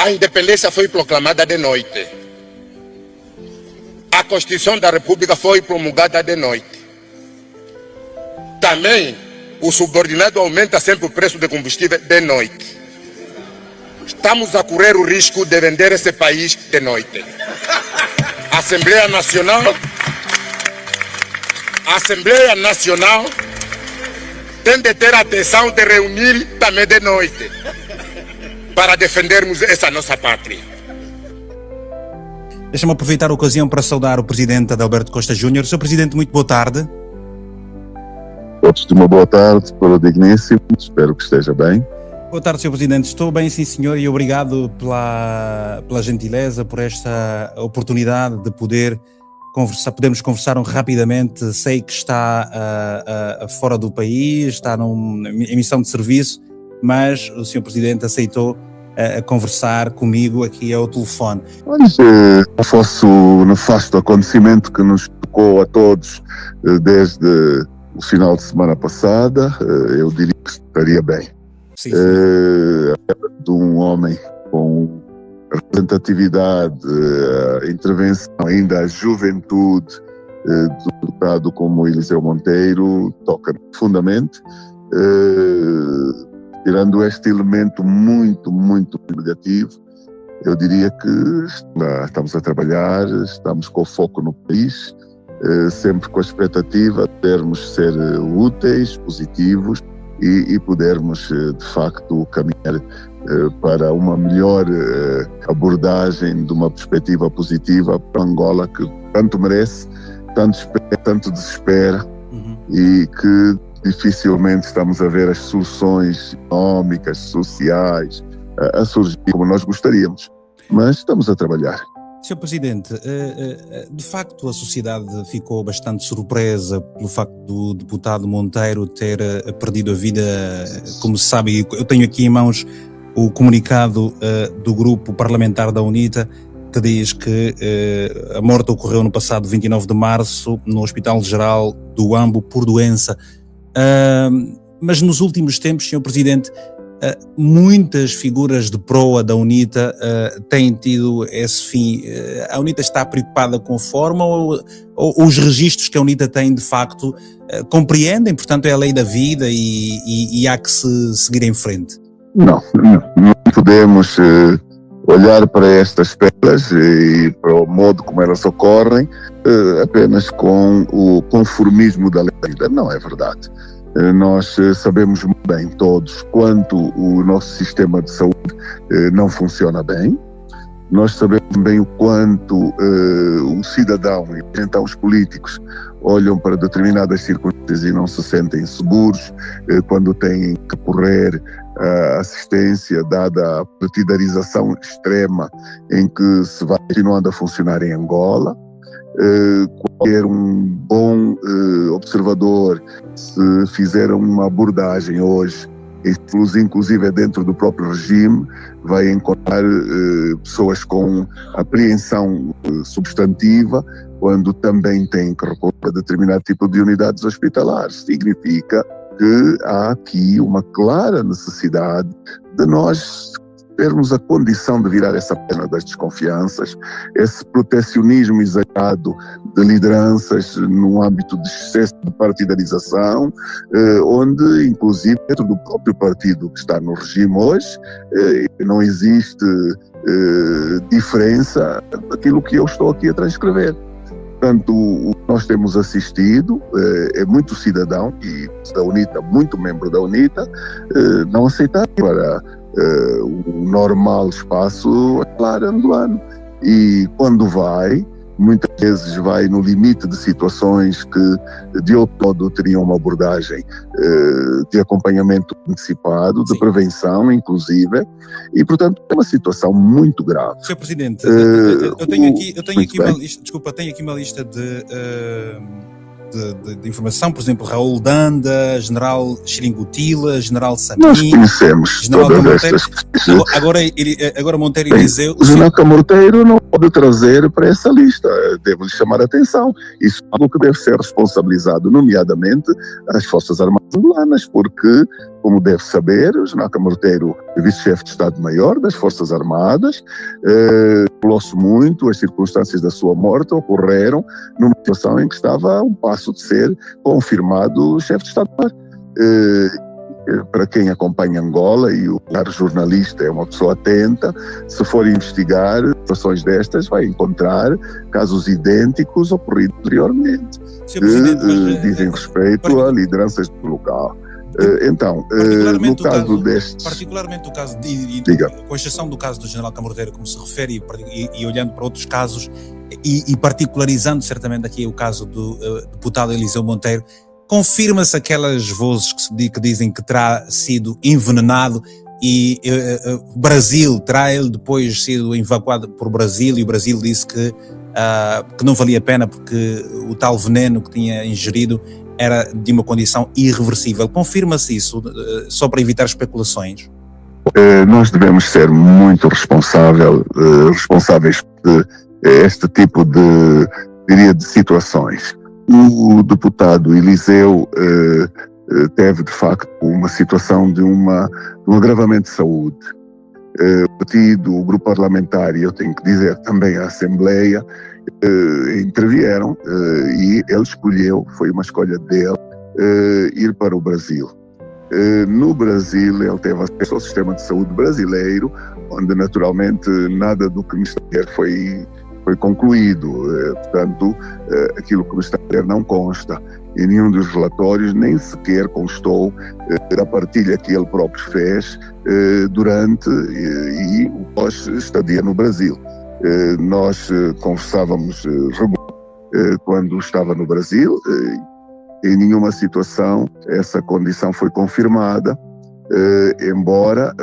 A independência foi proclamada de noite. A Constituição da República foi promulgada de noite. Também o subordinado aumenta sempre o preço do combustível de noite. Estamos a correr o risco de vender esse país de noite. A Assembleia Nacional tem de ter atenção de reunir também de noite para defendermos essa nossa pátria. Deixa-me aproveitar a ocasião para saudar o Presidente Adalberto Costa Júnior. Sr. Presidente, muito boa tarde. Todos de uma boa tarde para o digníssimo, espero que esteja bem. Boa tarde, Sr. Presidente. Estou bem, sim, senhor, e obrigado pela gentileza, por esta oportunidade de podermos conversar rapidamente. Sei que está fora do país, está em missão de serviço, mas o Sr. Presidente aceitou conversar comigo aqui ao telefone. Mas não fosse o nefasto acontecimento que nos tocou a todos desde o final de semana passada, eu diria que estaria bem. Sim. De um homem com representatividade, intervenção, ainda a juventude do deputado como Eliseu Monteiro, toca profundamente, tirando este elemento muito, muito negativo. Eu diria que estamos a trabalhar, estamos com foco no país, sempre com a expectativa de podermos ser úteis, positivos e podermos, de facto, caminhar para uma melhor abordagem de uma perspectiva positiva para Angola, que tanto merece, tanto espera, tanto desespera, e que dificilmente estamos a ver as soluções económicas, sociais, a surgir como nós gostaríamos. Mas estamos a trabalhar. Sr. Presidente, de facto a sociedade ficou bastante surpresa pelo facto do deputado Monteiro ter perdido a vida. Como se sabe, eu tenho aqui em mãos o comunicado do grupo parlamentar da UNITA, que diz que a morte ocorreu no passado 29 de março no Hospital Geral do Huambo por doença. Mas nos últimos tempos, Sr. Presidente, muitas figuras de proa da UNITA têm tido esse fim. A UNITA está preocupada com a forma ou os registros que a UNITA tem de facto compreendem, portanto é a lei da vida e há que se seguir em frente? Não podemos olhar para estas pedras e para o modo como elas ocorrem apenas com o conformismo da lei da vida. Não é verdade. Nós sabemos muito bem todos quanto o nosso sistema de saúde não funciona bem. Nós sabemos bem o quanto o cidadão e então os políticos olham para determinadas circunstâncias e não se sentem seguros quando têm que correr a assistência, dada a partidarização extrema em que se vai continuando a funcionar em Angola. Qualquer um bom observador, se fizer uma abordagem hoje, inclusive dentro do próprio regime, vai encontrar pessoas com apreensão substantiva, quando também têm que recorrer a determinado tipo de unidades hospitalares. Significa que há aqui uma clara necessidade de nós termos a condição de virar essa pena das desconfianças, esse protecionismo exagerado de lideranças no âmbito de excesso de partidarização, onde, inclusive, dentro do próprio partido que está no regime hoje, não existe diferença daquilo que eu estou aqui a transcrever. Portanto, o que nós temos assistido é muito cidadão e da UNITA, muito membro da UNITA, não aceitar para o normal espaço do ano. E quando vai, muitas vezes vai no limite de situações que de outro modo teriam uma abordagem de acompanhamento antecipado, de prevenção inclusive, e portanto é uma situação muito grave. Sr. Presidente, eu tenho aqui uma lista, tenho aqui uma lista de de informação, por exemplo, Raul Danda, General Xiringotila, General Nós Sami, conhecemos General todas Camorteiro. estas. Agora Monteiro Bem, Eliseu. o General Camorteiro não pode trazer para essa lista, deve-lhe chamar a atenção. Isso é algo que deve ser responsabilizado, nomeadamente as Forças Armadas angolanas, porque, como deve saber, o General Camorteiro é vice-chefe de Estado-Maior das Forças Armadas, falou-se muito, as circunstâncias da sua morte ocorreram numa situação em que estava a um passo de ser confirmado chefe de Estado-Maior. Para quem acompanha Angola, e o jornalista é uma pessoa atenta, se for investigar situações destas, vai encontrar casos idênticos ocorridos anteriormente, que dizem respeito a lideranças do local. Então, no caso destes... Particularmente o caso, com exceção do caso do General Camorteiro, como se refere, e olhando para outros casos, e particularizando certamente aqui o caso do deputado Eliseu Monteiro, confirma-se aquelas vozes que dizem que terá sido envenenado e o Brasil, terá ele depois sido evacuado por Brasil, e o Brasil disse que não valia a pena porque o tal veneno que tinha ingerido era de uma condição irreversível. Confirma-se isso, só para evitar especulações? Nós devemos ser muito responsáveis por este tipo de situações. O deputado Eliseu teve, de facto, uma situação de um agravamento de saúde. O partido, o grupo parlamentar, e eu tenho que dizer também a Assembleia, intervieram e ele escolheu, foi uma escolha dele, ir para o Brasil. No Brasil, ele teve acesso ao sistema de saúde brasileiro, onde naturalmente nada do que me está a dizer foi concluído, portanto, aquilo que me está a dizer não consta em nenhum dos relatórios, nem sequer constou da partilha que ele próprio fez durante e pós-estadia no Brasil. Nós conversávamos quando estava no Brasil, em nenhuma situação essa condição foi confirmada, embora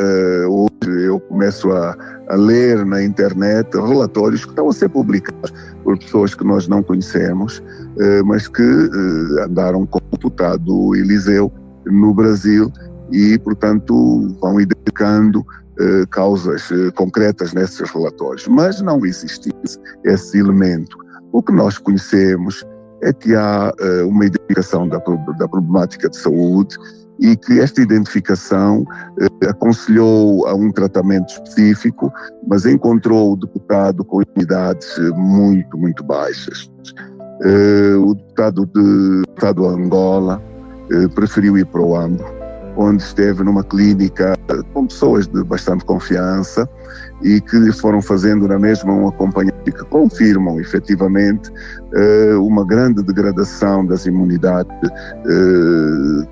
hoje eu começo a ler na internet relatórios que estão a ser publicados por pessoas que nós não conhecemos, mas que andaram com o deputado Eliseu no Brasil e, portanto, vão identificando causas concretas nesses relatórios. Mas não existe esse elemento. O que nós conhecemos é que há uma identificação da problemática de saúde e que esta identificação aconselhou a um tratamento específico, mas encontrou o deputado com imunidades muito, muito baixas. O deputado Angola preferiu ir para o Ambo, onde esteve numa clínica com pessoas de bastante confiança e que lhe foram fazendo na mesma um acompanhamento que confirmam efetivamente uma grande degradação das imunidades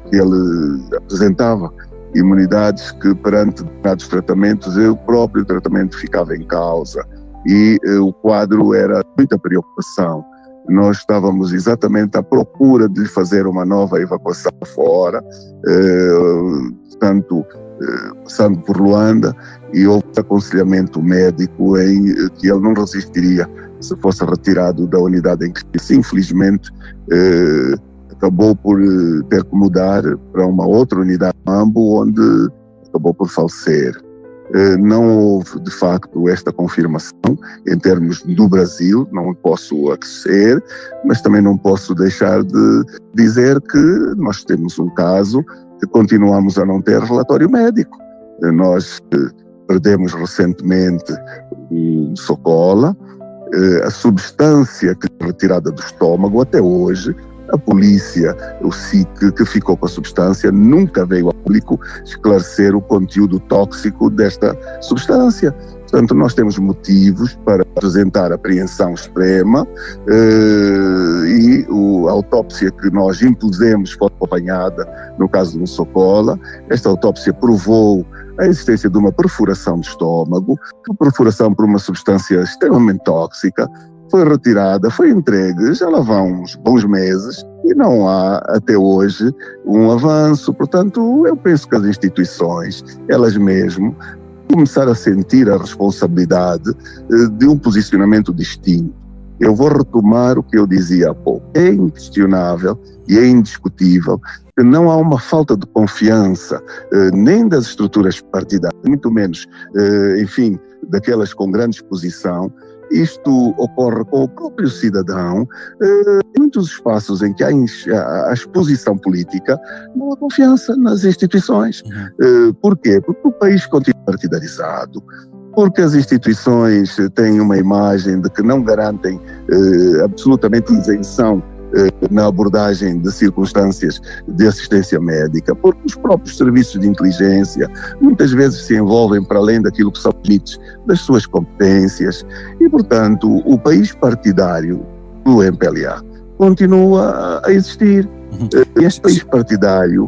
que ele apresentava, imunidades que perante determinados tratamentos o próprio tratamento ficava em causa e o quadro era muita preocupação. Nós estávamos exatamente à procura de fazer uma nova evacuação fora, portanto, passando por Luanda, e houve aconselhamento médico em que ele não resistiria se fosse retirado da unidade em que esteve. Infelizmente, acabou por ter que mudar para uma outra unidade em Ambo, onde acabou por falecer. Não houve, de facto, esta confirmação em termos do Brasil, não posso aquecer, mas também não posso deixar de dizer que nós temos um caso que continuamos a não ter relatório médico. Nós perdemos recentemente o Socola, a substância que foi retirada do estômago até hoje, a polícia, o SIC, que ficou com a substância, nunca veio a público esclarecer o conteúdo tóxico desta substância. Portanto, nós temos motivos para apresentar apreensão extrema e a autópsia que nós impusemos foi acompanhada no caso do Socola. Esta autópsia provou a existência de uma perfuração do estômago, uma perfuração por uma substância extremamente tóxica. Foi retirada, foi entregue, já lá vão uns bons meses e não há até hoje um avanço. Portanto, eu penso que as instituições, elas mesmo, começaram a sentir a responsabilidade de um posicionamento distinto. Eu vou retomar o que eu dizia há pouco. é inquestionável e é indiscutível que não há uma falta de confiança nem das estruturas partidárias, muito menos, enfim, daquelas com grande exposição. Isto ocorre com o próprio cidadão. Em muitos espaços em que há a exposição política, não há confiança nas instituições. Porquê? Porque o país continua partidarizado, porque as instituições têm uma imagem de que não garantem absolutamente isenção na abordagem de circunstâncias de assistência médica, porque os próprios serviços de inteligência muitas vezes se envolvem para além daquilo que são os limites das suas competências e, portanto, o país partidário do MPLA continua a existir. Este país partidário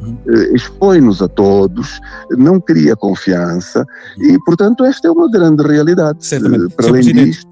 expõe-nos a todos, não cria confiança e, portanto, esta é uma grande realidade. Certamente. Para além disto,